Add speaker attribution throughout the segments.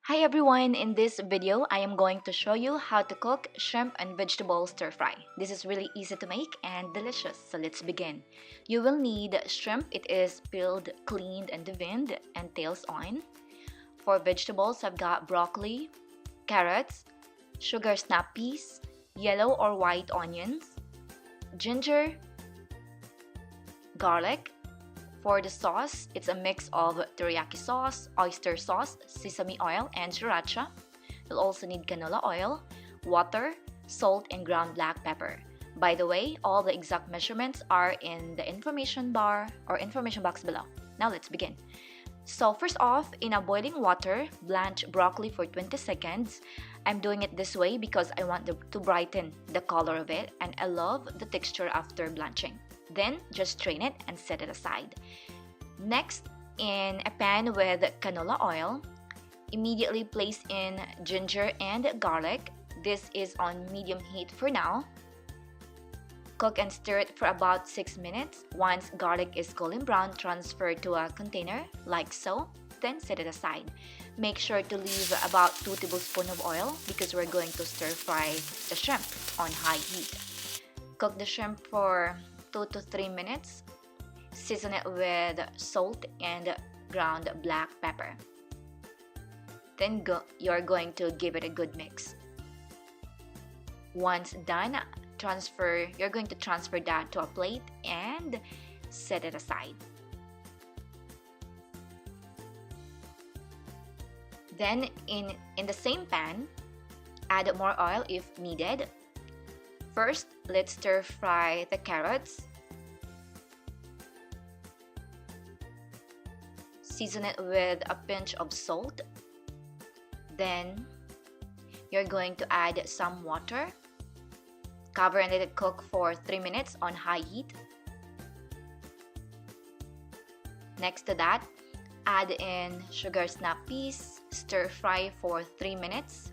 Speaker 1: Hi everyone, in this video I am going to show you how to cook shrimp and vegetable stir fry. This is really easy to make and delicious, so let's begin. You will need shrimp. It is peeled, cleaned, and deviened and tails on. For vegetables, I've got broccoli, carrots, sugar snap peas, yellow or white onions, ginger, garlic. For the sauce, it's a mix of teriyaki sauce, oyster sauce, sesame oil, and sriracha. You'll also need canola oil, water, salt, and ground black pepper. By the way, all the exact measurements are in the information bar or information box below. Now let's begin. So first off, in a boiling water, blanch broccoli for 20 seconds. I'm doing it this way because I want to brighten the color of it, and I love the texture after blanching. Then just strain it and set it aside. Next, in a pan with canola oil, immediately place in ginger and garlic. This is on medium heat for now. Cook and stir it for about 6 minutes. Once garlic is golden brown, transfer to a container like so. Then set it aside. Make sure to leave about 2 tablespoons of oil because we're going to stir fry the shrimp on high heat. Cook the shrimp for 2 to 3 minutes. Season it with salt and ground black pepper. Then you're going to give it a good mix. Once done, you're going to transfer that to a plate and set it aside. Then in the same pan, add more oil if needed. First, let's stir fry the carrots. Season it with a pinch of salt. Then you're going to add some water. Cover and let it cook for 3 minutes on high heat. Next to that, add in sugar snap peas. Stir fry for 3 minutes.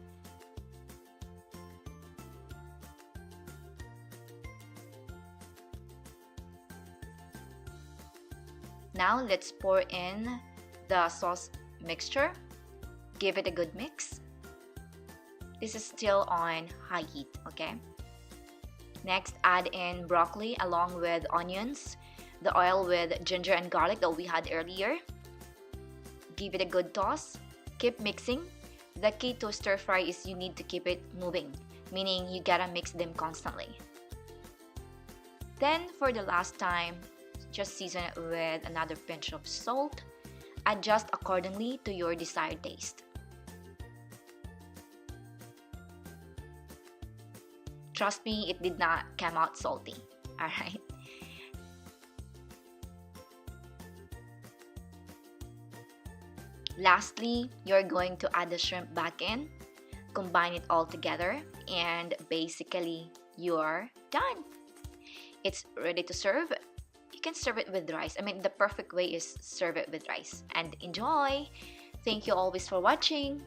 Speaker 1: Now let's pour in the sauce mixture. Give it a good mix. This is still on high heat, okay? Next, add in broccoli along with onions, the oil with ginger and garlic that we had earlier. Give it a good toss. Keep mixing. The key to stir fry is you need to keep it moving, meaning you gotta mix them constantly. Then for the last time, just season it with another pinch of salt. Adjust accordingly to your desired taste. Trust me, it did not come out salty. Alright? Lastly, you're going to add the shrimp back in, combine it all together, and basically you're done. It's ready to serve. You can serve it with rice. The perfect way is serve it with rice. And enjoy! Thank you always for watching.